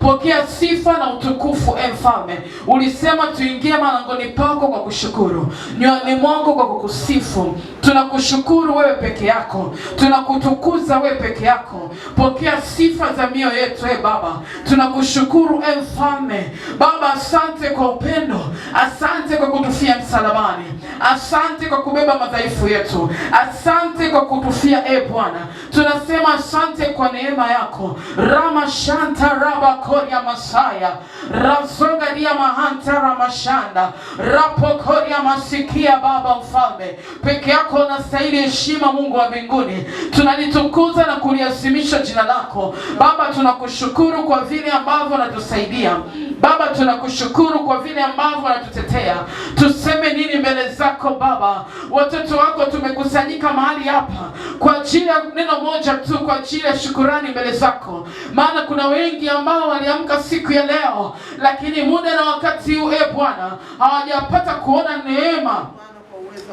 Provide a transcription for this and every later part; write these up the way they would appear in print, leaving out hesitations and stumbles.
Pokea sifa na utukufu Mfalme. Ulisema tuingie malangoni pako kwa kushukuru, nywani mwako kwa kukusifu. Tunakushukuru wewe peke yako, tunakutukuza wewe peke yako. Pokea sifa za mioyo yetu Baba. Tunakushukuru Mfalme. Baba, asante kwa upendo, asante kwa kutufia msalabani, asante kwa kubeba madhaifu yetu, asante kwa kutufia Bwana. Tunasema asante kwa neema yako. Rama shanta raba koria masaya razoga dia mahanta ramashanda rapo koria masikia. Baba Mfalme, peke yako unastahili heshima, Mungu wa mbinguni. Tunalitukuza na kuliasimisha jina lako Baba. Tunakushukuru kwa vile ambavyo unatusaidia Baba, tunakushukuru kwa vile ambavyo unatutetea. Tuseme nini mbele zako Baba? Watoto wako tumekusanyika mahali hapa kwa ajili ya neno moja tu, kwa ajili ya shukurani mbele zako. Maana kuna wengi ambao waliamka siku ya leo, lakini muda na wakati huu Bwana hawajapata kuona neema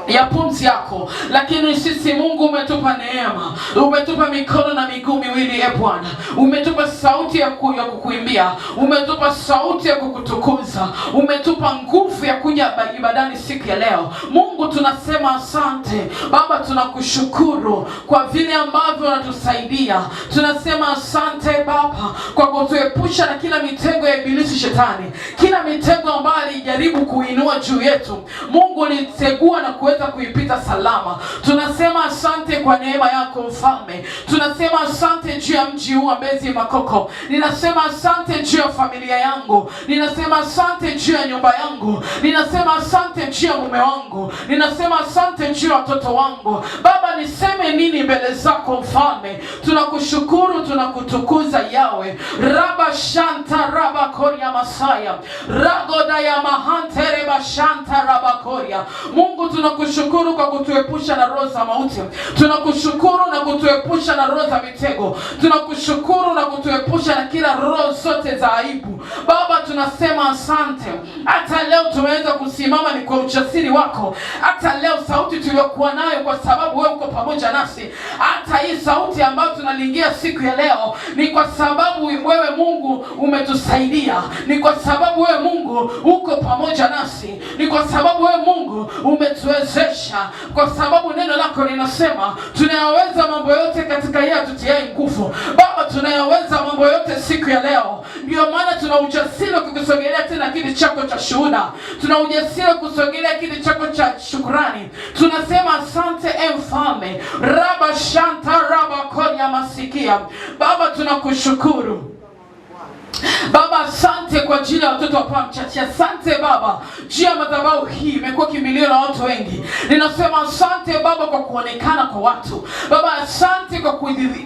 ya pumzi yako. Lakini sisi Mungu umetupa neema, umetupa mikono na miguu miwili Bwana, umetupa sauti ya kukuimbia, umetupa sauti ya kukutukuza, umetupa nguvu ya kuja ibadani siku ya leo. Mungu tunasema asante Baba, tunakushukuru kwa vile ambavyo unatusaidia. Tunasema asante Baba kwa kutuepusha na kila mitego ya ibilisi shetani, kila mitego ambayo alijaribu kuinua juu yetu. Mungu ulitegua na kuweza kuipita salama. Tunasema asante kwa neema yako Mfalme. Tunasema asante juu ya mji huu wa Mbezi Makoko. Ninasema asante juu ya familia yangu. Ninasema asante juu ya nyumba yangu. Ninasema asante juu ya mume wangu. Ninasema asante juu ya watoto wangu. Baba, niseme nini mbele zako Mfalme? Tunakushukuru, tunakutukuza Yawe. Raba shanta raba koria masaya ragoda ya mahantere bashanta raba koria. Mungu tunakushukuru kwa kutuepusha na roho za mauti. Tunakushukuru na kutuepusha na roho za mitego. Tunakushukuru na kutuepusha na kila roho zote za aibu. Baba, tunasema asante. Hata leo tumeweza kusimama ni kwa ujasiri wako. Hata leo sauti tuliyokuwa nayo kwa sababu wewe uko pamoja nasi. Hata hii sauti ambayo tunalingia siku ya leo ni kwa sababu wewe Mungu umetusaidia. Ni kwa sababu wewe Mungu uko pamoja nasi. Ni kwa sababu wewe Mungu umetuwezesha, kwa sababu neno lako linasema tunayaweza mambo yote katika yeye atutiaye nguvu. Baba, tunayaweza mambo yote siku ya leo. Ndio maana tuna ujasiri kukusogelea tena kiti chako cha shuhuda. Tuna ujasiri kusogelea kiti chako cha shukrani. Tunasema asante Mfalme. Raba shanta raba konya masikia. Baba, tunakushukuru Baba, asante kwa ajili ya watoto wa Palm Church. Asante Baba, juu ya madhabahu hii imekuwa kimbilio la watu wengi. Ninasema asante Baba kwa kuonekana kwa watu. Baba, asante kwa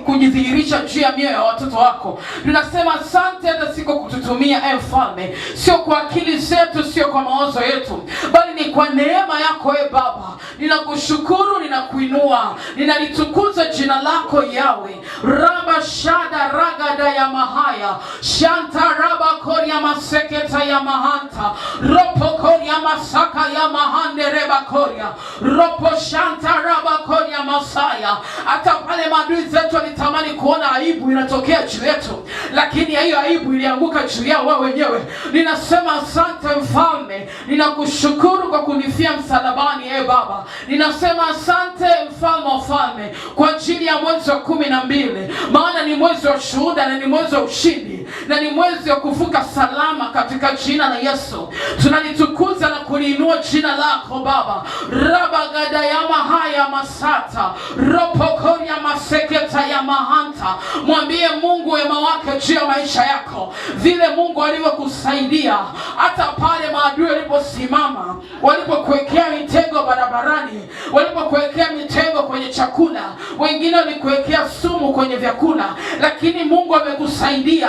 kujidhihirisha juu ya mioyo ya watoto wako. Ninasema asante hata si kwa kututumia Mfalme, sio kwa akili zetu, sio kwa mawazo yetu, bali ni kwa neema yako Baba. Ninakushukuru, ninakuinua, ninalitukuza jina lako Yawe. Raba shada ragada ya mahaya shanta raba koria maseketa ya mahanta ropo koria masaka ya mahande reba koria ropo shanta raba koria masaya. Hata pale maadui zetu walitamani kuona aibu inatokea juu yetu, lakini hiyo aibu ilianguka juu yao wao wenyewe. Ninasema asante Mfalme, ninakushukuru kwa kunifia msalabani Baba. Ninasema asante Mfalme kwa ajili ya mwezi wa 12, maana ni mwezi wa shuhuda na ni mwezi wa ushindi na ni mwezi wa kuvuka salama katika jina la Yesu. Tunalitukuza na kuliinua jina lako Baba. Rabagada ya mahaya masata ropokori ya maseketa ya mahanta. Mwambie Mungu wema wake juu ya maisha yako, vile Mungu alivyokusaidia hata pale maadui waliposimama, walipokuwekea mitego barabarani, walipokuwekea mitego kwenye chakula, wengine walikuwekea sumu kwenye vyakula, lakini Mungu amekusaidia.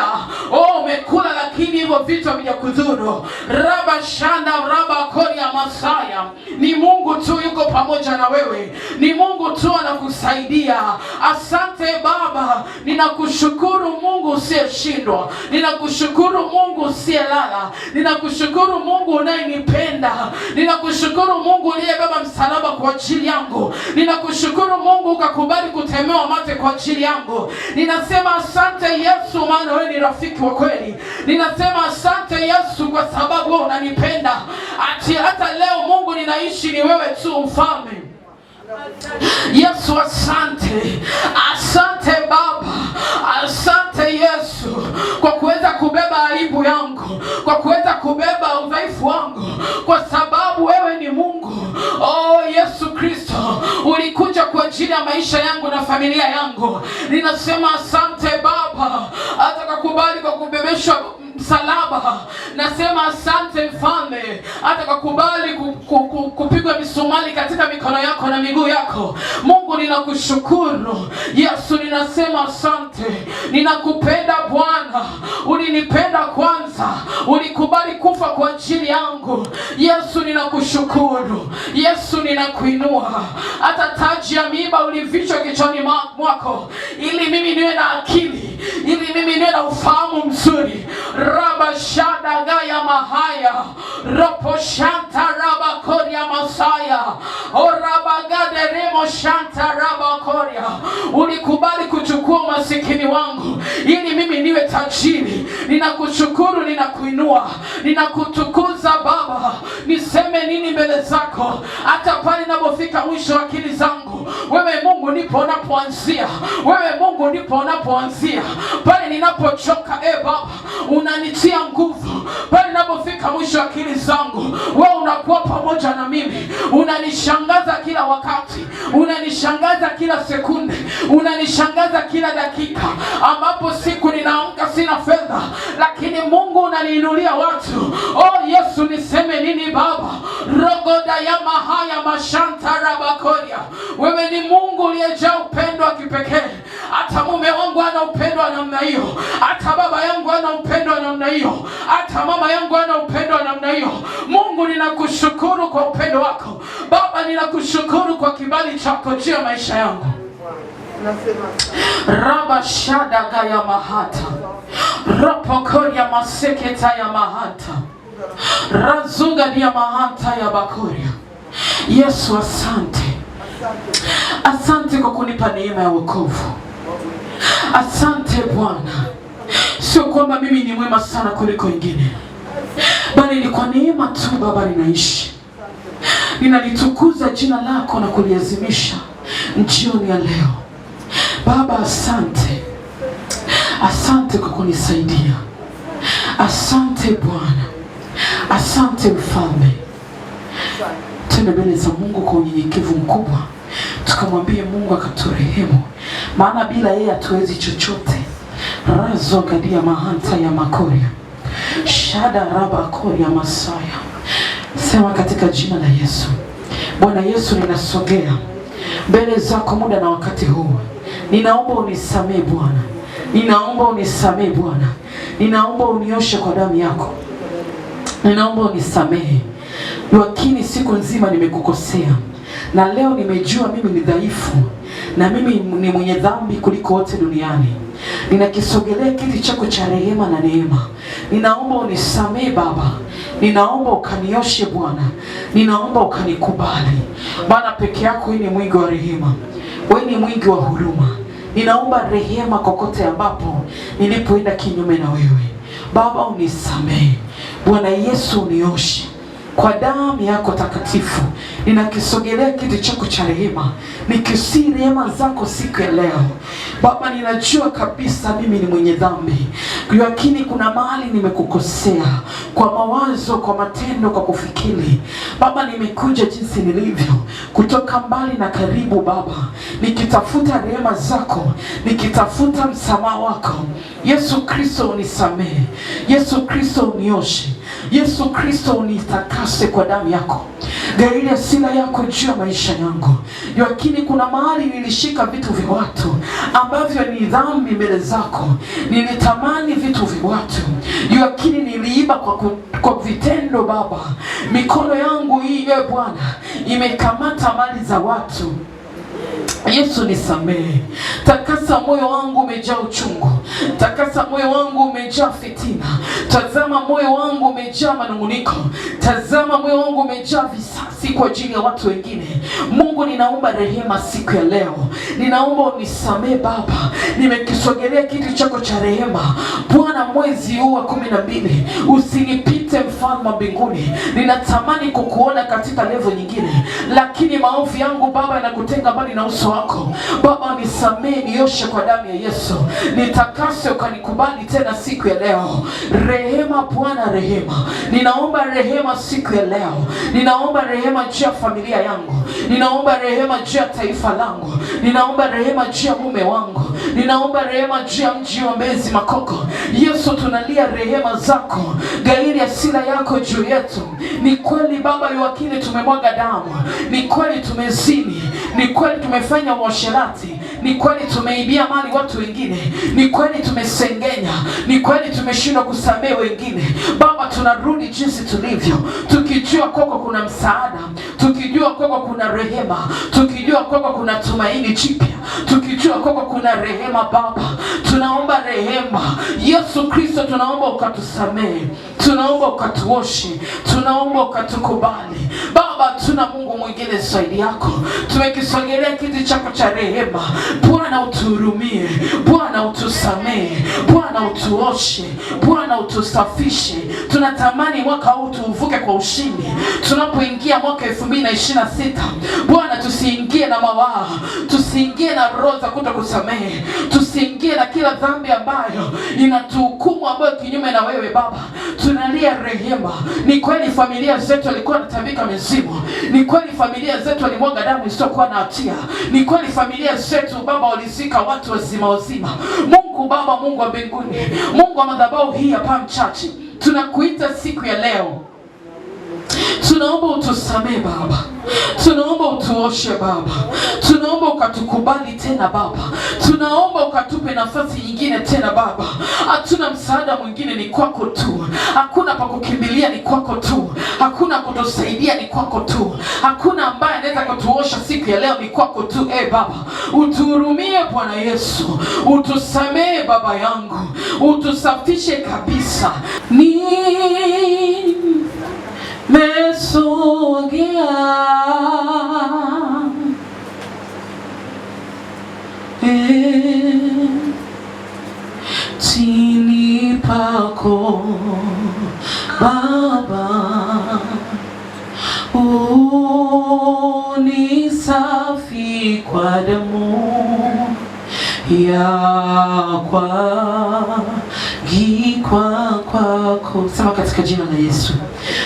Umekula lakini hivyo vitu havijakudhuru. Raba shanda raba koria masaya. Ni Mungu tu yuko pamoja na wewe. Ni Mungu tu anakusaidia. Asante Baba, ninakushukuru Mungu usiyeshindwa. Ninakushukuru Mungu usiyelala. Ninakushukuru Mungu unayenipenda. Ninakushukuru Mungu uliyebeba msalaba kwa ajili yangu. Ninakushukuru Mungu ukakubali kutemewa mate kwa ajili yangu. Ninasema asante Yesu, maana wewe ni rafiki wa kweli. Ninasema asante Yesu kwa sababu wewe unanipenda. Hata leo Mungu ninaishi ni wewe tu mfalme. Yesu asante. Asante Baba. Asante Yesu kwa kuweza kubeba aibu yangu, kwa kuweza kubeba udhaifu wangu, kwa sababu wewe ni Mungu. Oh Yesu Kristo, ulikuja kwa ajili ya maisha yangu na familia yangu. Ninasema asante Baba, hata kukubali kwa kubebeshwa msalaba. Nasema asante mfalme, hata kukubali kupigwa misumari katika mikono yako na miguu yako. Mungu ninakushukuru. Yesu ninasema asante. Ninakupenda Bwana. Ulinipenda kwanza. Ulikubali kufa kwa ajili yangu. Yesu ninakushukuru. Yesu ninakuinua. Hata taji ya miiba ulivichwa kichwani mwako ili mimi niwe na akili, ili mimi niwe na ufahamu mzuri. Raba shada gaya mahaya. Ropo shanta raba koria masaya. O raba gade remo shanta raba koria. Ulikubali kuchukua masikini wangu ili mimi niwe tajiri. Ninakushukuru, ninakuinua, ninakutukuza Baba. Niseme nini mbele zako? Hata pale ninapofika mwisho wa akili zangu, wewe Mungu ndipo unapoanzia. Wewe Mungu ndipo unapoanzia. Pale ninapochoka Baba, unanitia nguvu. Pale ninapofika mwisho wa akili zangu, wewe unakuwa pamoja na mimi. Unanishangaza kila wakati. Unanishangaza kila sekunde. Unanishangaza kila dakika. Ambapo siku ninaamka sina fedha, lakini Mungu unaniinulia watu. Oh Yesu, niseme nini Baba? Rogoda ya mahaya mashanta rabakoria. Wewe ni Mungu uliyejaa upendo wa kipekee. Hata mume wangu ana upendo wa namna hiyo. Hata baba yangu ana upendo wa namna hiyo. Hata mama yangu ana upendo wa namna hiyo. Mungu ninakushukuru kwa upendo wako. Baba ninakushukuru kwa kibali chako juu ya maisha yangu. Raba shada gaya mahata. Rapokoria maseketa ya mahata. Razuga dia mahata ya bakoria. Yesu asante. Asante kwa kunipa neema ya wokovu. Asante Bwana. Sio kwamba mimi ni mwema sana kuliko wengine, bali ni kwa neema tu Baba ninaishi. Ninalitukuza jina lako na kuliazimisha jioni ya leo. Baba asante. Asante kwa kunisaidia. Asante Bwana. Asante mfalme. Tena mbele za Mungu kwa unyenyekevu mkubwa, tukamwambie Mungu akaturehemu, maana bila yeye hatuwezi chochote. Razo gadia mahanta ya makoria. Shada raba koria masaya. Sema katika jina la Yesu. Bwana Yesu, ninasogea mbele zako muda na wakati huu. Ninaomba unisamee Bwana. Ninaomba unisamee Bwana. Ninaomba unioshe kwa damu yako. Ninaomba unisamehe. Lakini siku nzima nimekukosea, na leo nimejua mimi ni dhaifu na mimi ni mwenye dhambi kuliko wote duniani. Ninakisogelea kiti chako cha rehema na neema. Ninaomba unisamee Baba. Ninaomba ukanioshe Bwana. Ninaomba ukanikubali. Bwana peke yako ni mwingi wa rehema. Wewe ni mwingi wa huruma. Ninaomba rehema kokote ambapo nilipoenda kinyume na wewe. Baba unisamee. Bwana Yesu unioshe kwa damu yako takatifu. Ninakisogelea kiti chako cha rehema, nikisi rehema zako siku ya leo. Baba, ninajua kabisa mimi ni mwenye dhambi, lakini kuna mahali nimekukosea kwa mawazo, kwa matendo, kwa kufikiri. Baba, nimekuja jinsi nilivyo kutoka mbali na karibu Baba, nikitafuta rehema zako, nikitafuta msamaha wako. Yesu Kristo unisamehe. Yesu Kristo unioshe. Yesu Kristo, unitakase kwa damu yako. Gairi hasira yako juu ya maisha yangu. Lakini kuna mahali nilishika vitu vya watu ambavyo ni dhambi mbele zako. Nilitamani vitu vya watu, lakini niliiba kwa vitendo Baba. Mikono yangu hii Bwana imekamata mali za watu. Yesu nisamehe. Takasa moyo wangu umejaa uchungu. Takasa moyo wangu umejaa fitina. Tazama moyo wangu umejaa manunguniko. Tazama moyo wangu umejaa visasi kwa ajili ya watu wengine. Mungu, ninaomba rehema siku ya leo. Ninaomba unisamehe Baba. Nimekisogelea kiti chako cha rehema Bwana, mwezi huu wa 12 usinipite mfalme wa mbinguni. Ninatamani kukuona katika level nyingine, lakini maovu yangu Baba yanakutenga mbali na uso wako. Baba nisamehe, nioshe kwa damu ya Yesu. Nitakase ukanikubali tena siku ya leo. Rehema Bwana, rehema. Ninaomba rehema siku ya leo. Ninaomba rehema juu ya familia yangu. Ninaomba rehema juu ya taifa langu. Ninaomba rehema juu ya mume wangu. Ninaomba rehema juu ya mji wa Mbezi Makoko. Yesu, tunalia rehema zako. Gairi hasira yako juu yetu. Ni kweli Baba, wakili tumemwaga damu. Ni kweli tumezini. Ni kweli tumefanya uasherati. Ni kweli tumeibia mali watu wengine. Ni kweli tumesengenya. Ni kweli tumeshindwa kusamehe wengine. Baba, tunarudi jinsi tulivyo, tukijua kwako kuna msaada, tukijua kwako kuna rehema, tukijua kwako kuna tumaini jipya, tukijua kwako kuna rehema. Baba, tunaomba rehema. Yesu Kristo, tunaomba ukatusamehe, tunaomba ukatuoshe, tunaomba ukatukubali. Baba, tuna Mungu mwingine zaidi yako. Tumekisogelea kiti chako cha rehema. Bwana, utuhurumie. Bwana, utusamehe. Bwana, utuoshe. Bwana, utusafishe. Tunatamani mwaka huu tuuvuke kwa ushindi. Tunapoingia mwaka 2026 Bwana, tusiingie na mawaa, tusiingie na roho za kutokusamehe, tusiingie na kila dhambi ambayo inatuhukumu, ambayo kinyume na wewe Baba. Tunalia rehema. Ni kweli familia zetu walikuwa wanatabika mizimu. Ni kweli familia zetu walimwaga damu isiyokuwa na hatia. Ni kweli familia zetu Baba walizika watu wazima. Mungu Baba, Mungu wa mbinguni, Mungu wa madhabahu hii hapa mchache, tunakuita siku ya leo. Tunaomba utusamehe Baba. Tunaomba utuoshe Baba. Tunaomba ukatukubali tena Baba. Tunaomba ukatupe nafasi nyingine tena Baba. Hatuna msaada mwingine, ni kwako tu. Hakuna pa kukimbilia, ni kwako tu. Hakuna kutusaidia, ni kwako tu. Hakuna ambaye anaweza kutuosha siku ya leo, ni kwako tu. Baba, utuhurumie Bwana Yesu. Utusamehe Baba yangu. Utusafishe kabisa. Mesogea chini pako Baba, unisafi kwa damu ya kwako. Sema katika jina la Yesu.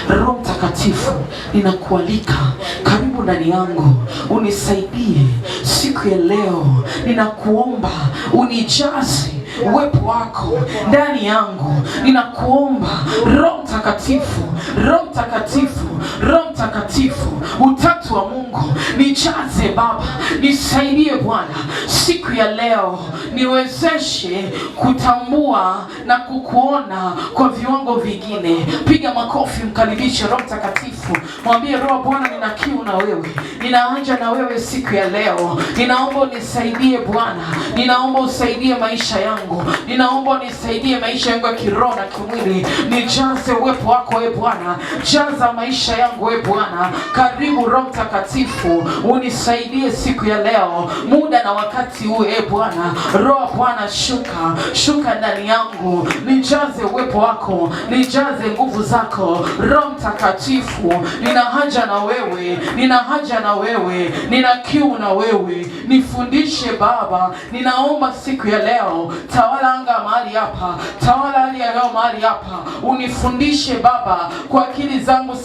Roho Mtakatifu, ninakualika karibu ndani yangu, unisaidie siku ya leo. Ninakuomba unijaze uwepo wako ndani yangu. Ninakuomba Roho Mtakatifu, Roho Mtakatifu, Roho Mtakatifu, utatu wa Mungu, nijaze Baba. Nisaidie Bwana siku ya leo, niwezeshe kutambua na kukuona kwa viwango vingine. Piga makofi, mkaribishe Roho Mtakatifu. Mwambie Roho, Bwana nina kiu na wewe. Ninaanja na wewe siku ya leo. Ninaomba unisaidie Bwana. Ninaomba usaidie maisha yangu. Ninaomba unisaidie maisha yangu ya kiroho na kimwili. Nijaze uwepo wako Bwana. Jaza maisha yangu Bwana. Karibu Roho Mtakatifu, unisaidie siku ya leo, muda na wakati huu Bwana. Roho Bwana, shuka ndani yangu. Nijaze uwepo wako, nijaze nguvu zako Roho Mtakatifu. Nina haja na wewe, nina haja na wewe, nina kiu na wewe. Nifundishe Baba. Ninaomba siku ya leo, tawala anga mahali hapa, tawala hali ya leo mahali hapa. Unifundishe unifundishe Baba, kwa akili zangu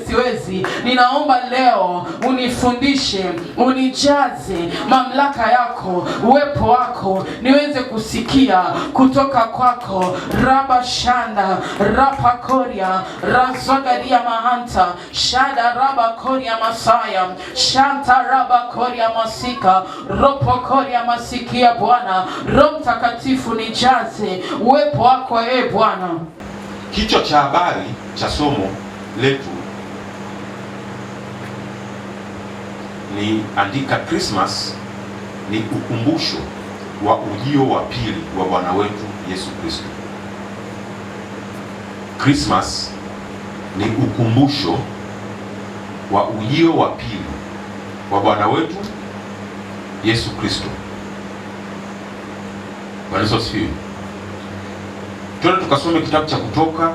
siwezi. Ninaomba leo unifundishe, unijaze mamlaka yako, uwepo wako, niweze kusikia kutoka kwako. Raba shanda rapa koria razagaria mahanta shada raba koria masaya shanta raba koria masika ropo koria masikia. Bwana Roho Mtakatifu nijaze uwepo wako Bwana. Kichwa cha habari cha somo letu ni andika Christmas ni ukumbusho wa ujio wa pili wa Bwana wetu Yesu Kristo. Christmas ni ukumbusho wa ujio wa pili wa Bwana wetu Yesu Kristo. Bwana Yesu asifiwe. Twende tukasome kitabu cha Kutoka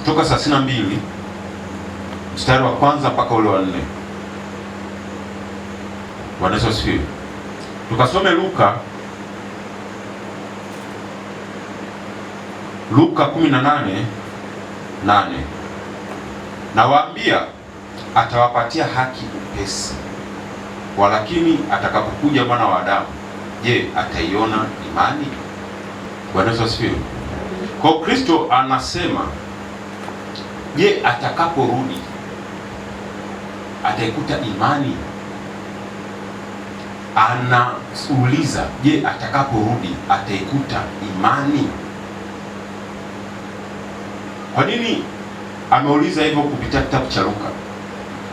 32 mstari wa kwanza mpaka ule wa 4. Bwana Yesu asifiwe. Tukasome Luka 18:8. Nawaambia, atawapatia haki upesi, walakini atakapokuja Mwana wa Adamu, je, ataiona imani? Bwana Yesu asifiwe. Kwa Kristo anasema, je, atakaporudi ataikuta imani? Anauliza, je, atakaporudi ataikuta imani? Kwa nini ameuliza hivyo kupitia kitabu cha Luka?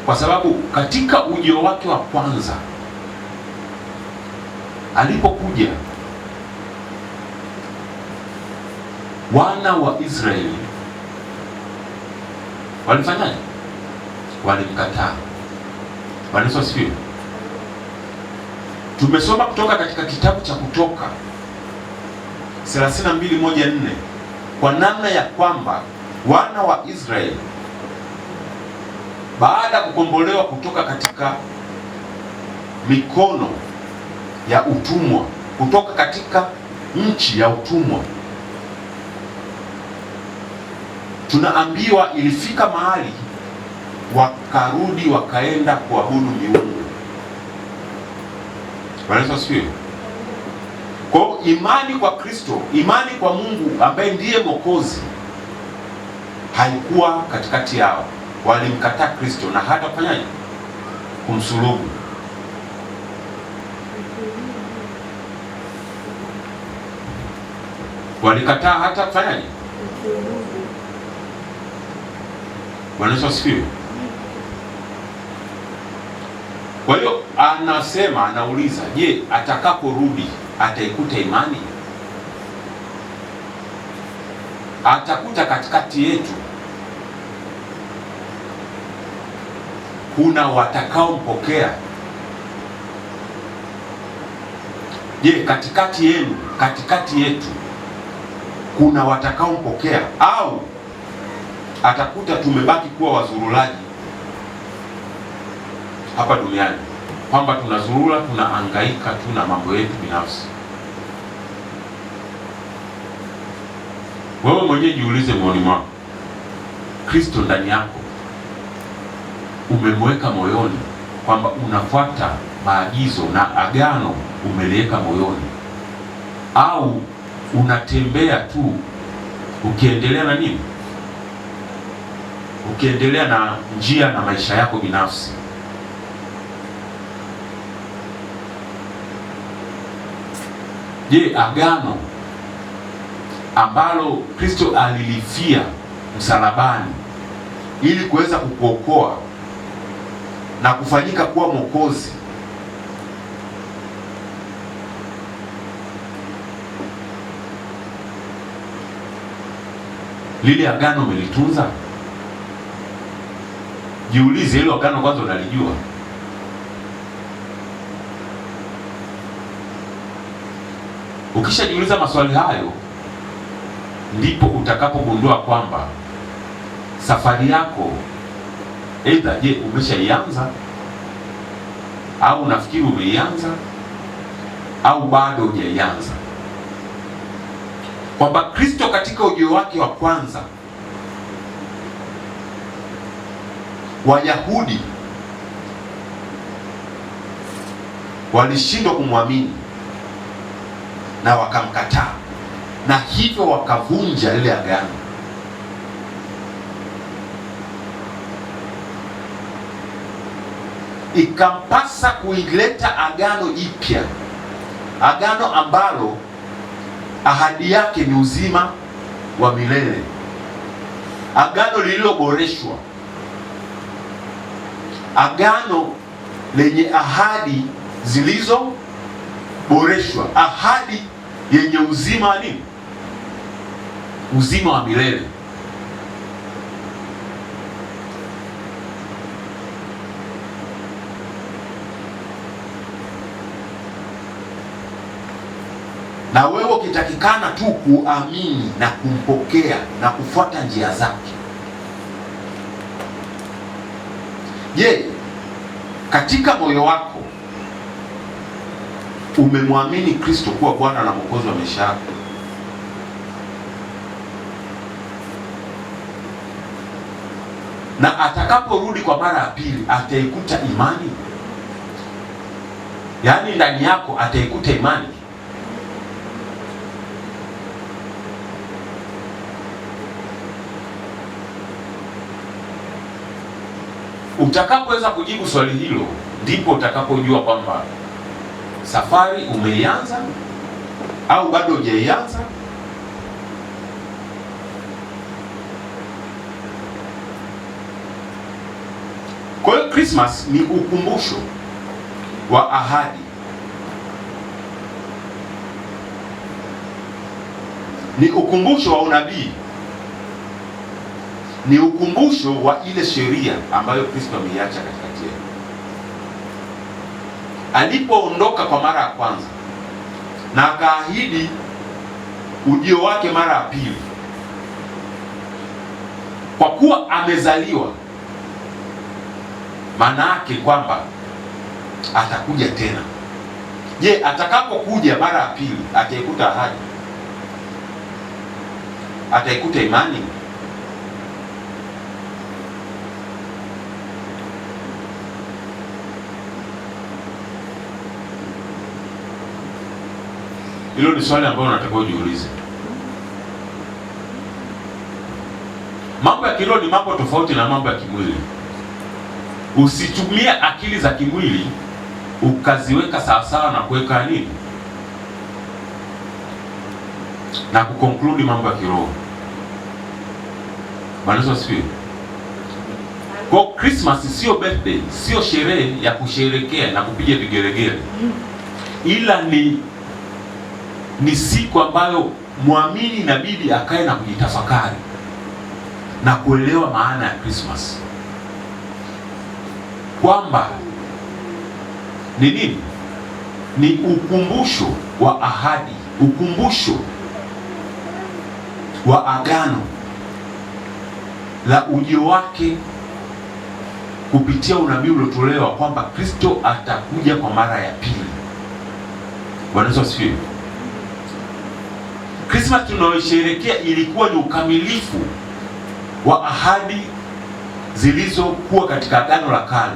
Kwa sababu katika ujio wake wa kwanza alipokuja, wana wa Israeli walifanyaje? Walimkataa. Bwana Yesu asifiwe. Tumesoma kutoka katika kitabu cha Kutoka 32:1-4 kwa namna ya kwamba wana wa Israeli baada ya kukombolewa kutoka katika mikono ya utumwa, kutoka katika nchi ya utumwa, tunaambiwa ilifika mahali wakarudi wakaenda kuabudu miungu. Bwana Yesu asifiwe. Kwa imani kwa Kristo, imani kwa Mungu ambaye ndiye Mwokozi haikuwa katikati yao. Walimkataa Kristo na hata kufanyaje? Kumsulubu. Walikataa hata kufanyaje? Bwana Yesu asifiwe. Kwa hiyo anasema, anauliza, je, atakaporudi ataikuta imani? Atakuta katikati yetu kuna watakaompokea. Je, katikati yenu, katikati yetu kuna watakaompokea, au atakuta tumebaki kuwa wazurulaji hapa duniani, kwamba tunazurula, tunahangaika tu na mambo yetu binafsi? Wewe mwenyewe jiulize moyoni mwako, Kristo ndani yako umemweka moyoni kwamba unafuata maagizo na agano umeliweka moyoni, au unatembea tu ukiendelea na nini? Ukiendelea na njia na maisha yako binafsi? Je, agano ambalo Kristo alilifia msalabani ili kuweza kukuokoa na kufanyika kuwa Mwokozi, lile agano umelitunza? Jiulize, hilo agano kwanza unalijua? Ukishajiuliza maswali hayo, ndipo utakapogundua kwamba safari yako aidha, je, umeshaianza au unafikiri umeianza au bado hujaianza. kwamba Kristo katika ujio wake wa kwanza, Wayahudi walishindwa kumwamini na wakamkataa, na hivyo wakavunja ile agano. Ikampasa kuileta agano jipya, agano ambalo ahadi yake ni uzima wa milele, agano lililoboreshwa, agano lenye ahadi zilizoboreshwa, ahadi yenye uzima wa nini? Uzima wa milele. Na wewe ukitakikana tu kuamini na kumpokea na kufuata njia zake. Je, katika moyo wako umemwamini Kristo kuwa Bwana na Mwokozi wa maisha yako? Na atakaporudi kwa mara ya pili ataikuta imani? Yaani ndani yako ataikuta imani? Utakapoweza kujibu swali hilo, ndipo utakapojua kwamba safari umeianza au bado hujaianza. Kwa hiyo Christmas ni ukumbusho wa ahadi, ni ukumbusho wa unabii, ni ukumbusho wa ile sheria ambayo Kristo ameiacha katikati yetu. Alipoondoka kwa mara ya kwanza na akaahidi ujio wake mara ya pili, kwa kuwa amezaliwa, maana yake kwamba atakuja tena. Je, atakapokuja mara ya pili ataikuta ahadi? Ataikuta imani? Hilo ni swali ambalo unatakiwa ujiulize. Mambo ya kiroho ni mambo tofauti na mambo ya kimwili. Usitumie akili za kimwili ukaziweka sawasawa na kuweka nini na kukonkludi mambo ya kiroho. Bwana Yesu asifiwe. Kwa Christmas sio birthday, sio sherehe ya kusherekea na kupiga vigelegele, ila ni siku ambayo muamini inabidi akae na kujitafakari na kuelewa maana ya Christmas, kwamba ni nini? Ni ukumbusho wa ahadi, ukumbusho wa agano la ujio wake kupitia unabii uliotolewa kwamba Kristo atakuja kwa mara ya pili. Bwana Yesu asifiwe. Christmas tunayosherehekea ilikuwa ni ukamilifu wa ahadi zilizokuwa katika agano la kale,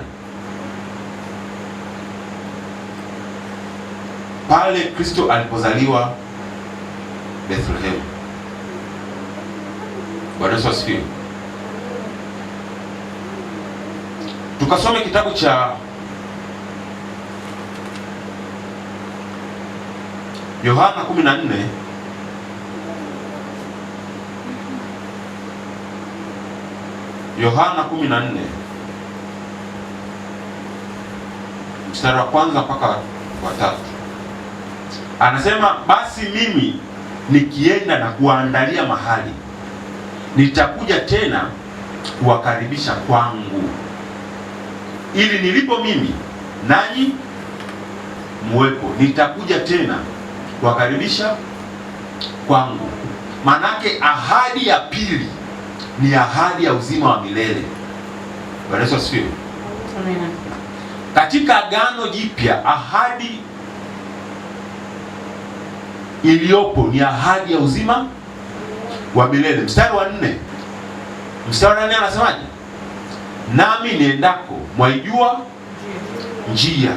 pale Kristo alipozaliwa Bethlehem. Bwana Yesu asifiwe. Tukasome kitabu cha Yohana 14 Yohana 14 mstari wa kwanza mpaka wa 3. Anasema, basi mimi nikienda na kuwaandalia mahali, nitakuja tena kuwakaribisha kwangu, ili nilipo mimi nanyi muwepo. Nitakuja tena kuwakaribisha kwangu. Manake ahadi ya pili ni ahadi ya uzima wa milele. Bwana Yesu asifiwe. Amina. Katika agano jipya ahadi iliyopo ni ahadi ya uzima wa milele. Mstari wa 4, mstari wa 4 anasemaje? Nami niendako mwaijua njia.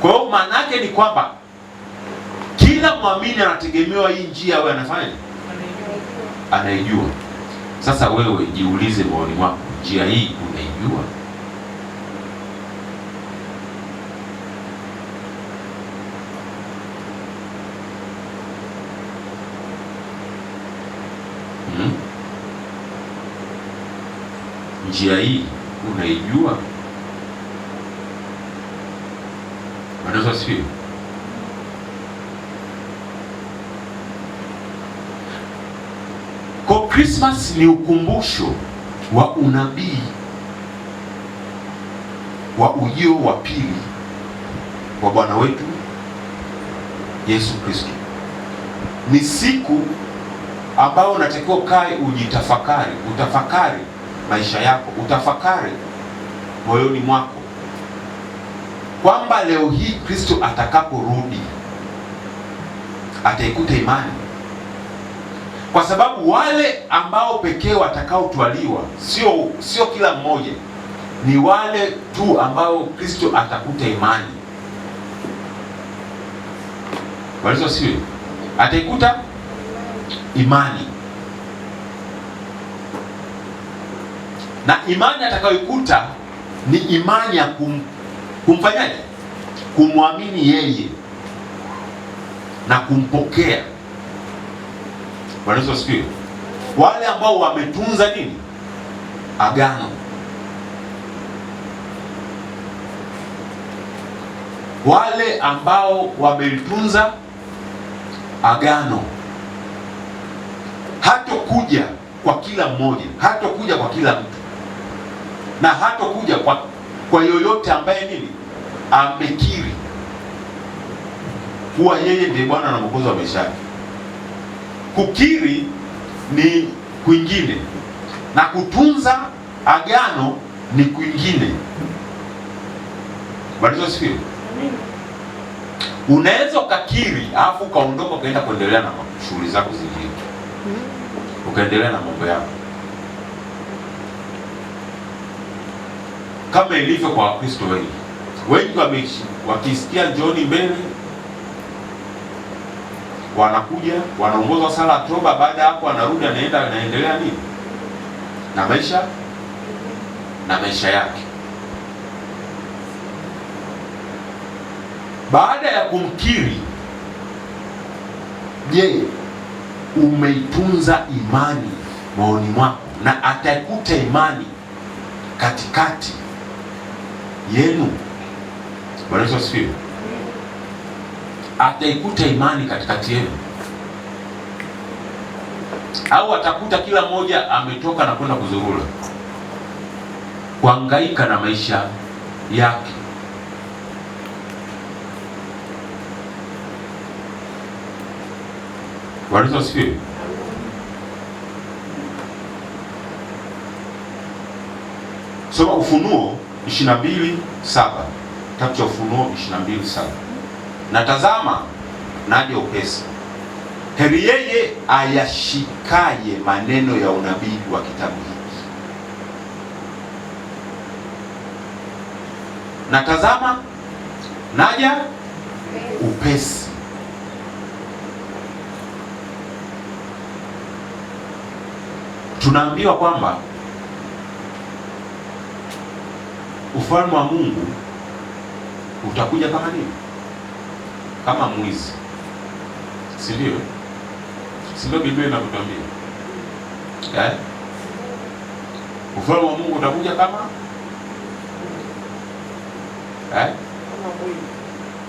Kwa hiyo maana yake ni kwamba kila mwamini anategemewa hii njia awe anafanya, anaijua. Sasa wewe jiulize moyoni mwako, njia hii unaijua? Njia hii unaijua? Wanaweza sifiwe. Kwa Christmas ni ukumbusho wa unabii wa ujio wa pili wa Bwana wetu Yesu Kristo. Ni siku ambayo unatakiwa kae ujitafakari, utafakari maisha yako, utafakari moyoni mwako kwamba leo hii Kristo atakaporudi ataikuta imani, kwa sababu wale ambao pekee watakaotwaliwa sio kila mmoja, ni wale tu ambao Kristo atakuta imani. Walizo siwe ataikuta imani, na imani atakayoikuta ni imani ya kumfanyaje? Kumwamini yeye na kumpokea. Walizo siwe wale ambao wametunza nini? Agano. Wale ambao wamelitunza agano. Hatokuja kwa kila mmoja, hatokuja kwa kila mtu, na hatokuja kwa yoyote ambaye nini? Amekiri kuwa yeye ndiye Bwana na Mwokozi wa maisha yake. Kukiri ni kwingine na kutunza agano ni kwingine. Bwana asifiwe. Unaweza ukakiri alafu ukaondoka ukaenda kuendelea na shughuli zako zingine, ukaendelea na mambo yako, kama ilivyo kwa Wakristo wengi wakisikia John mbele wanakuja wanaongozwa sala toba. Baada ya hapo anarudi anaendelea nini na maisha yake. Baada ya kumkiri, je, umeitunza imani moyoni mwako? Na ataikuta imani katikati yenu. Bwana Yesu asifiwe. Ataikuta imani katikati yenu, au atakuta kila mmoja ametoka na kwenda kuzurura, kuhangaika na maisha yake? Bwana Yesu asifiwe. Soma Ufunuo 22:7. Kitabu cha Ufunuo 22:7. Na tazama, naja upesi, heri yeye ayashikaye maneno ya unabii wa kitabu hiki. Na tazama, naja upesi. Tunaambiwa kwamba ufalme wa Mungu utakuja kama nini? Kama mwizi, si ndio? Si ndio Biblia inatuambia? Ufalme wa Mungu utakuja kama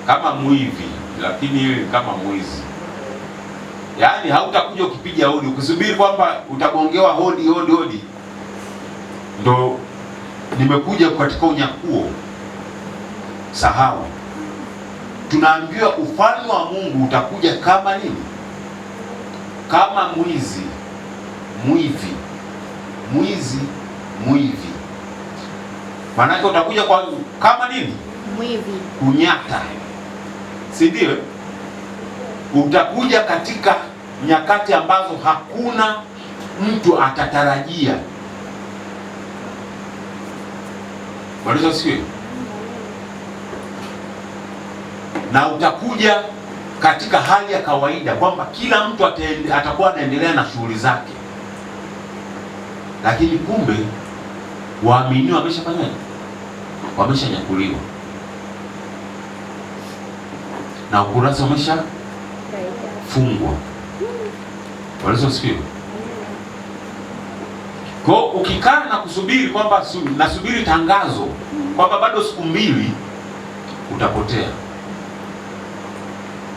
kama mwivi, lakini kama mwizi. Yaani hautakuja ukipiga hodi ukisubiri kwamba utagongewa hodi. Ndo nimekuja katika unyakuo. Sahau. Tunaambiwa ufalme wa Mungu utakuja kama nini? Kama mwizi, mwivi. Maanake utakuja kama nini? Mwivi. Kunyata, si ndio? Utakuja katika nyakati ambazo hakuna mtu atatarajia. Bwana asifiwe. Na utakuja katika hali ya kawaida kwamba kila mtu atakuwa anaendelea na shughuli zake, lakini kumbe waamini wameshafanyaje? Wameshanyakuliwa na ukurasa umeshafungwa. Bwana asifiwe. Kwa ukikaa na kusubiri kwamba nasubiri tangazo kwamba bado siku 2, utapotea.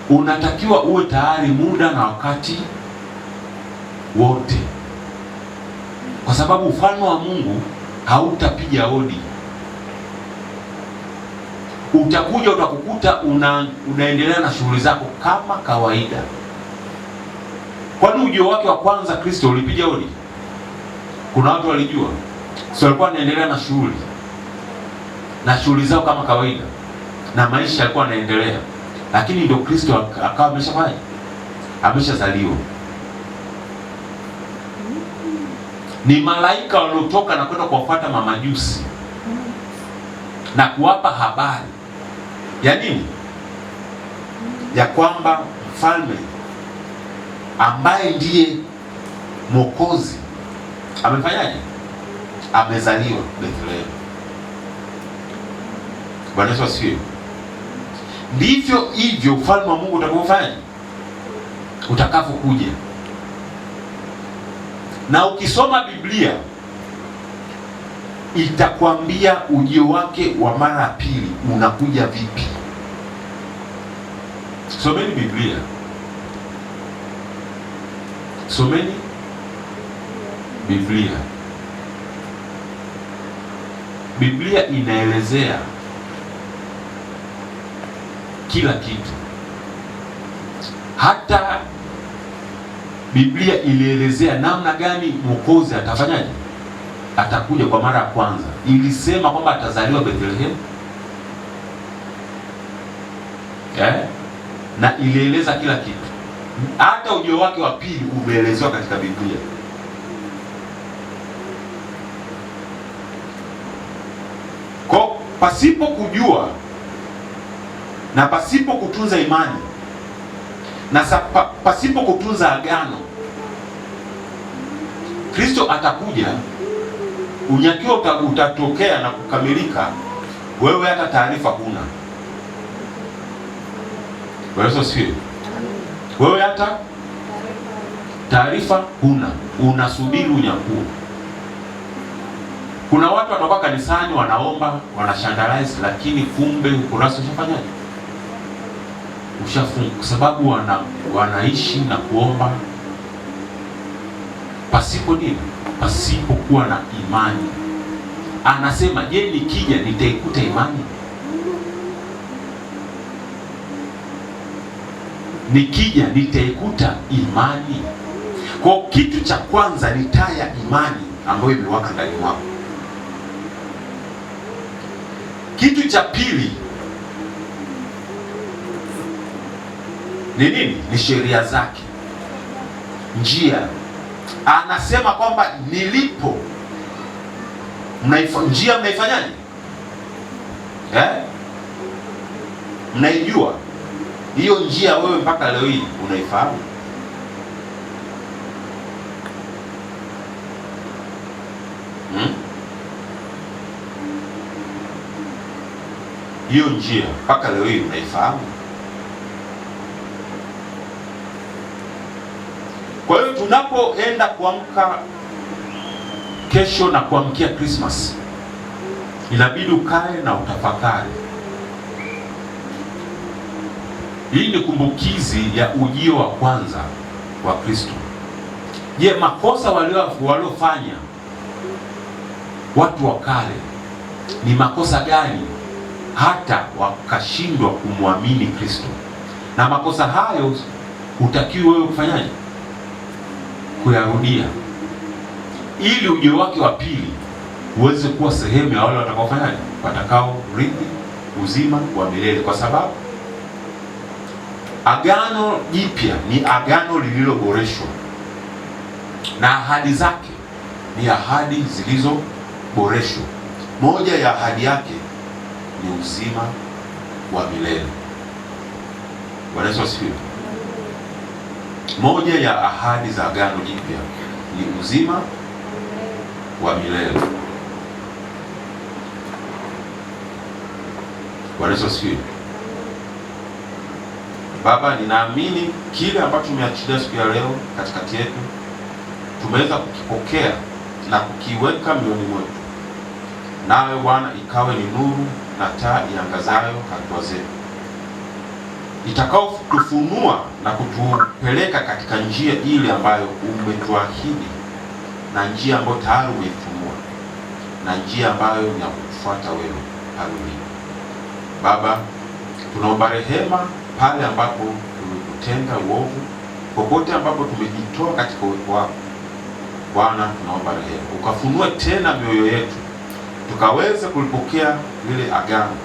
Unatakiwa uwe tayari muda na wakati wote, kwa sababu ufalme wa Mungu hautapiga hodi. Utakuja utakukuta unaendelea na shughuli zako kama kawaida. Kwani ujio wake wa kwanza Kristo ulipiga hodi? Kuna watu walijua? Sio, walikuwa wanaendelea na shughuli zao kama kawaida, na maisha yalikuwa yanaendelea. Lakini ndio Kristo akawa ameshafanya, ameshazaliwa. Ni malaika waliotoka na kwenda kuwafuata mamajusi na kuwapa habari ya nini? Ya kwamba mfalme ambaye ndiye Mwokozi amefanyaje? Amezaliwa Bethlehem. Bwana Yesu asifiwe. Ndivyo hivyo ufalme wa Mungu utakapofanya, utakapokuja. Na ukisoma Biblia itakwambia ujio wake wa mara ya pili unakuja vipi. Someni Biblia, someni Biblia. Biblia inaelezea kila kitu. Hata Biblia ilielezea namna gani Mwokozi atafanyaje, atakuja kwa mara ya kwanza. Ilisema kwamba atazaliwa Bethlehem, na ilieleza kila kitu. Hata ujio wake wa pili umeelezewa katika Biblia. Kwa pasipo kujua na pasipo kutunza imani na pasipo kutunza agano, Kristo atakuja, unyakio utatokea na kukamilika, wewe hata taarifa huna. Bwana asifiwe. Wewe hata taarifa huna, unasubiri unyakuo. Kuna watu watakuwa kanisani wanaomba, wanashandalize, lakini kumbe ukurasa ushafanyaje? Ushafunga, kwa sababu wanaishi na kuomba pasipo nini? Pasipo kuwa na imani. Anasema, je, nikija nitaikuta imani? Nikija nitaikuta imani? Kwa kitu cha kwanza ni taa ya imani ambayo imewaka ndani mwako. Kitu cha pili ni nini? Ni sheria zake, njia. Anasema kwamba nilipo njia mnaifanyaje? Mnaijua hiyo njia? Wewe mpaka leo hii unaifahamu? Hiyo njia mpaka leo hii unaifahamu? Kwa hiyo tunapoenda kuamka kesho na kuamkia Christmas, inabidi ukae na utafakari. Hii ni kumbukizi ya ujio wa kwanza wa Kristo. Je, makosa waliofanya watu wa kale ni makosa gani hata wakashindwa kumwamini Kristo? Na makosa hayo utakiwa wewe kufanyaje? Kuyarudia, ili ujio wake wa pili uweze kuwa sehemu ya wale watakaofanyaje? Watakao rithi uzima wa milele. Kwa sababu Agano Jipya ni agano lililoboreshwa na ahadi zake ni ahadi zilizoboreshwa. Moja ya ahadi yake ni uzima wa milele. Bwana Yesu asifiwe. Moja ya ahadi za agano jipya ni uzima wa milele. Bwana Yesu asifiwe. Baba, ninaamini kile ambacho tumeachilia siku ya leo katikati yetu tumeweza kukipokea na kukiweka mioyoni mwetu, nawe Bwana ikawe ni nuru na taa iangazayo hatua zetu, itakao tufunua na kutupeleka katika njia ile ambayo umetuahidi, na njia ambayo tayari umeifunua, na njia ambayo ni ya kufuata wewe. Haleluya. Baba, tunaomba rehema pale ambapo tumekutenda uovu, popote ambapo tumejitoa katika uwepo wako. Bwana, tunaomba rehema, ukafunue tena mioyo yetu, tukaweze kulipokea lile agano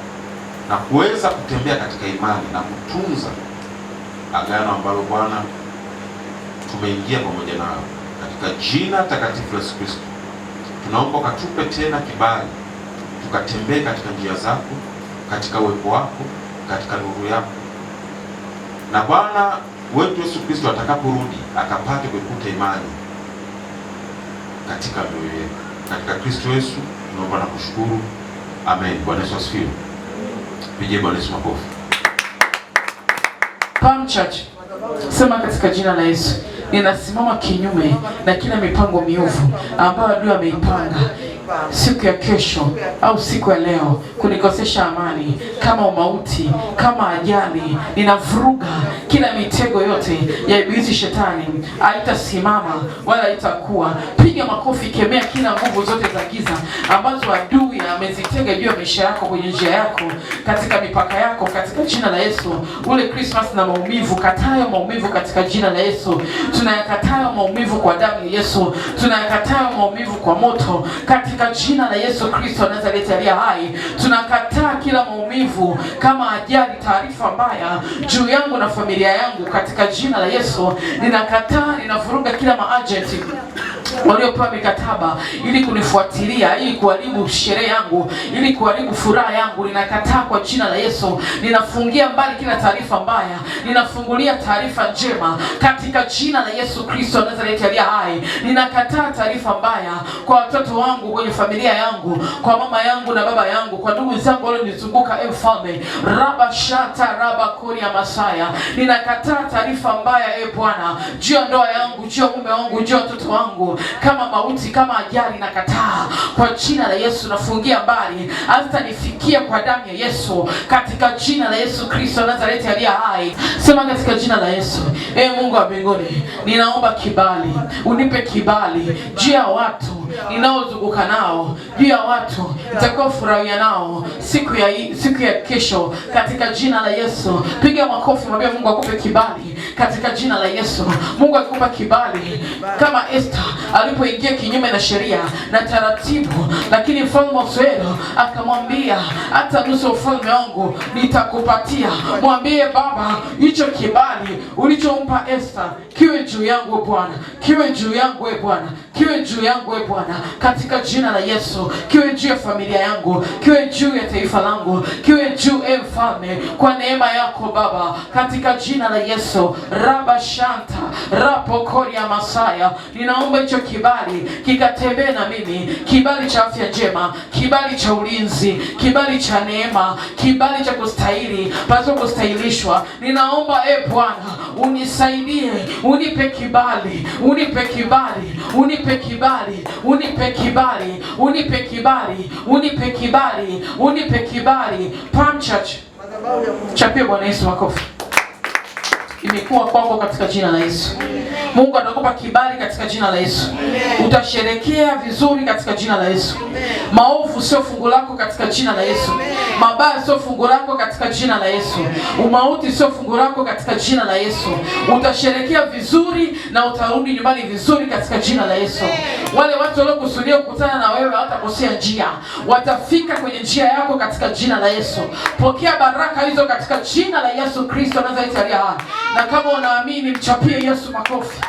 na kuweza kutembea katika imani na kutunza agano ambalo Bwana tumeingia pamoja nao. Katika jina takatifu la Yesu Kristo tunaomba ukatupe tena kibali, tukatembee katika njia zako, katika uwepo wako, katika nuru yako, na Bwana wetu Yesu Kristo atakaporudi akapate kuikuta imani katika mioyo yetu. Katika Kristo Yesu tunaomba na kushukuru. Amen. Bwana Yesu asifiwe. Pigie Bwana Yesu makofi. Palm Church, sema katika jina la Yesu, ninasimama kinyume na kila mipango miovu ambayo adui ameipanga siku ya kesho au siku ya leo kunikosesha amani, kama umauti, kama ajali. Ninavuruga kila mitego yote ya ibilisi shetani, haitasimama wala haitakuwa. Piga makofi, kemea kila nguvu zote za giza ambazo adui amezitega juu ya maisha yako, kwenye njia yako, katika mipaka yako, katika jina la Yesu. Ule Christmas na maumivu, katayo maumivu katika jina la Yesu. Tunayakatayo maumivu kwa damu ya Yesu. Tunayakatayo maumivu kwa moto katika jina la Yesu Kristo Nazareti aliye hai. Tunakataa kila maumivu kama ajali, taarifa mbaya juu yangu na familia yangu katika jina la Yesu. Ninakataa, ninavuruga kila maagenti waliopewa mikataba ili kunifuatilia, ili kuharibu sherehe yangu, ili kuharibu furaha yangu. Ninakataa kwa jina la Yesu. Ninafungia mbali kila taarifa mbaya, ninafungulia taarifa njema katika jina la Yesu Kristo Nazareti aliye hai. Ninakataa taarifa mbaya kwa watoto wangu, kwenye familia yangu, kwa mama yangu na baba yangu, kwa ndugu zangu walionizunguka. Mfalme raba shata raba kori ya Masaya, ninakataa taarifa mbaya Bwana juu ya ndoa yangu, juu ya mume wangu, juu ya watoto wangu, kama mauti, kama ajali. Nakataa kwa jina la Yesu. Nafungia mbali, hazitanifikia kwa damu ya Yesu katika jina la Yesu Kristo Nazareti aliye hai. Sema katika jina la Yesu. Mungu wa mbinguni, ninaomba kibali, unipe kibali juu ya watu ninaozunguka nao, juu ya watu nitakao furahia nao siku ya kesho katika jina la Yesu. Piga makofi, mwambie Mungu akupe kibali katika jina la Yesu. Mungu akupa kibali kama Esther alipoingia kinyume na sheria na taratibu, lakini mfalme wa Ahasuero akamwambia, hata nusu ufalme wangu nitakupatia. Mwambie Baba, hicho kibali ulichompa Esther kiwe juu yangu Bwana, kiwe juu yangu Bwana, kiwe juu yangu Bwana katika jina la Yesu. Kiwe juu ya familia yangu, kiwe juu ya taifa langu, kiwe juu Mfalme, kwa neema yako Baba katika jina la Yesu. Raba shanta rapo kori ya Masaya, ninaomba hicho kibali kikatembee na mimi, kibali cha afya njema, kibali cha ulinzi, kibali cha neema, kibali cha kustahili pasipo kustahilishwa. Ninaomba Bwana unisaidie, unipe kibali, unipe kibali, unipe kibali, unipe kibali, unipe kibali, unipe kibali, unipe kibali. Palm Church, chapia Bwana Yesu makofi. Imekuwa kwako katika jina la Yesu. Mungu atakupa kibali katika jina la Yesu. Utasherekea vizuri katika jina la Yesu. Maovu sio fungu lako katika jina la Yesu. Mabaya sio fungu lako katika jina la Yesu. Umauti sio fungu lako katika jina la Yesu. Utasherekea vizuri na utarudi nyumbani vizuri katika jina la Yesu. Wale watu waliokusudia kukutana na wewe hawatakosea njia, watafika kwenye njia yako katika jina la Yesu. Pokea baraka hizo katika jina la Yesu Kristo Nazareti aliye hai. Na kama unaamini, mchapie Yesu makofi.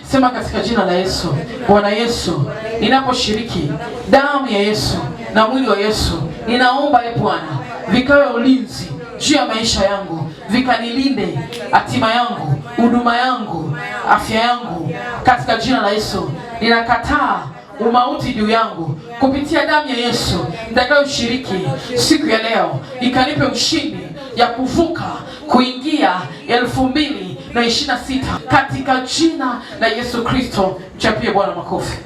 Sema katika jina la Yesu, Bwana Yesu, ninaposhiriki damu ya Yesu na mwili wa Yesu, ninaomba Bwana vikawe ulinzi juu ya maisha yangu, vikanilinde hatima yangu, huduma yangu, afya yangu katika jina la Yesu. Ninakataa umauti juu yangu kupitia damu ya Yesu nitakayoshiriki siku ya leo, ikanipe ushindi ya kuvuka kuingia 2026 katika jina la Yesu Kristo. Mchapie Bwana makofi.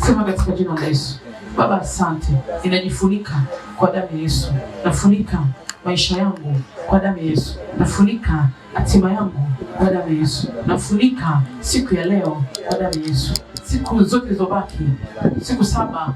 Sema katika jina la Yesu. Baba asante, ninajifunika kwa damu ya Yesu. Nafunika maisha yangu kwa damu ya Yesu. Nafunika hatima yangu kwa damu ya Yesu. Nafunika siku ya leo kwa damu ya Yesu. Siku zote zilizobaki, siku 7,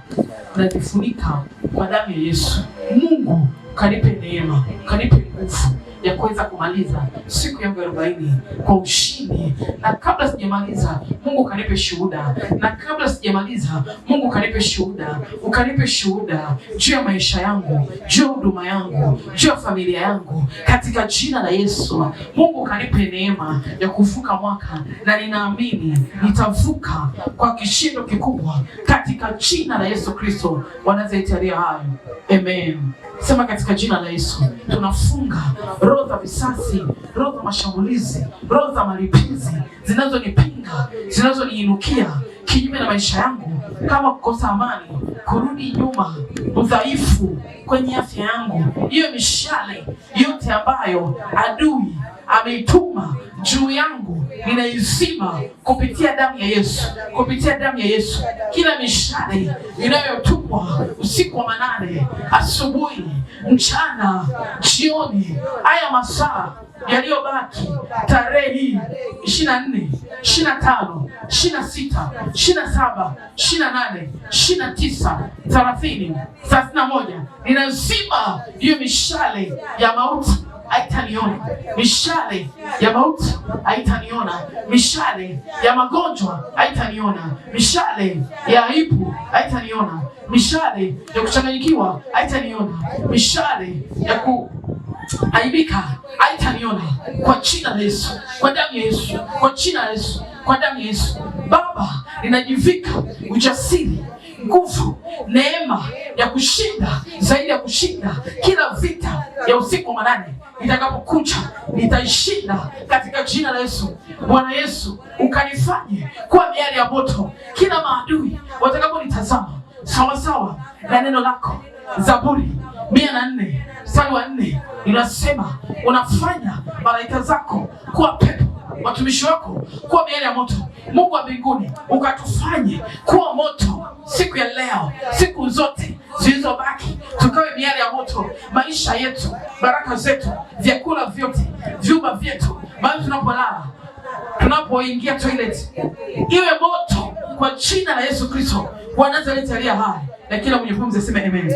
najifunika kwa damu ya Yesu. Mungu kanipe neema, kanipe nguvu ya kuweza kumaliza siku yangu 40 kwa ushindi. Na kabla sijamaliza, Mungu kanipe shuhuda. Na kabla sijamaliza, Mungu kanipe shuhuda. Ukanipe shuhuda juu ya maisha yangu, juu ya huduma yangu, juu ya familia yangu katika jina la Yesu. Mungu kanipe neema ya kuvuka mwaka, na ninaamini nitavuka kwa kishindo kikubwa katika jina la Yesu Kristo wa Nazareti aliye hai. Amen. Sema katika jina la Yesu, tunafunga roho za visasi, roho za mashambulizi, roho za malipizi zinazonipinga, zinazoniinukia kinyume na maisha yangu, kama kukosa amani, kurudi nyuma, udhaifu kwenye afya yangu. Hiyo mishale yote ambayo adui ameituma juu yangu, ninaizima kupitia damu ya Yesu, kupitia damu ya Yesu. Kila mishale inayotumwa usiku wa manane, asubuhi, mchana, jioni, haya masaa yaliyobaki, tarehe hii 24, 25, 26, 27, 28, 29, 30, 31, ninazima hiyo mishale ya mauti. Haitaniona mishale ya mauti, haitaniona mishale ya magonjwa, haitaniona mishale ya aibu, haitaniona mishale ya kuchanganyikiwa, haitaniona mishale ya kuaibika, haitaniona kwa jina la Yesu, kwa damu ya Yesu, kwa jina la Yesu, kwa damu ya Yesu. Baba, ninajivika ujasiri, nguvu, neema ya kushinda, zaidi ya kushinda kila vita ya usiku wa manane. Nitakapokuja nitaishinda katika jina la Yesu. Bwana Yesu, ukanifanye kuwa miali ya moto kila maadui watakaponitazama sawa sawa na neno lako. Zaburi 104 mstari wa 4 inasema, unafanya malaika zako kuwa pepo, watumishi wako kuwa miali ya moto. Mungu wa mbinguni, ukatufanye kuwa moto siku ya leo, siku zote zilizobaki tukawe miali ya moto. Maisha yetu, baraka zetu, vyakula vyote, vyumba vyetu, mahali tunapolala, tunapoingia toilet, iwe moto kwa jina la Yesu Kristo wa Nazareti aliye hai. Na kila mwenye pumzi aseme amen.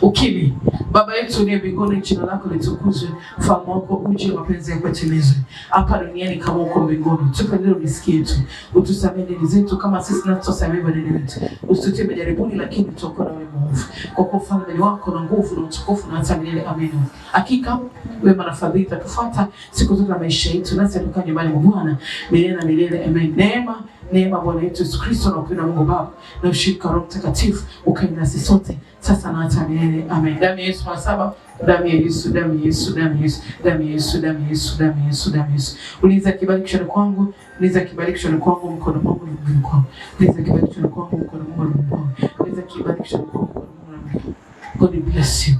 Ukimi. Baba yetu uliye mbinguni, jina lako litukuzwe, ufalme wako uje, mapenzi yako yatimizwe hapa duniani kama huko mbinguni. Tupe leo riziki yetu, utusamehe deni zetu kama sisi tunavyosamehe wadeni wetu, usitutie majaribuni, lakini tuokoe na mwovu, kwa kuwa ufalme wako na nguvu na utukufu na hata milele. Amen. Hakika wema na fadhili zitatufuata siku zote za maisha yetu, nasi tutakaa nyumbani mwa Bwana milele na milele. Amen. Neema Bwana wetu Yesu Kristo na upendo wa Mungu Baba na ushirika wa Roho Mtakatifu ukae nasi sote sasa na hata milele. Amen. Damu ya Yesu mara 7, damu ya Yesu, damu ya Yesu, damu ya Yesu, damu ya Yesu, damu ya Yesu, damu ya Yesu, damu ya Yesu. Uliza kibali kichwani kwangu, uliza kibali kichwani kwangu, mkono wangu na mguu wangu. Uliza kibali kichwani kwangu, mkono wangu na mguu wangu. Uliza kibali kichwani kwangu, mkono wangu na mguu wangu. God bless you.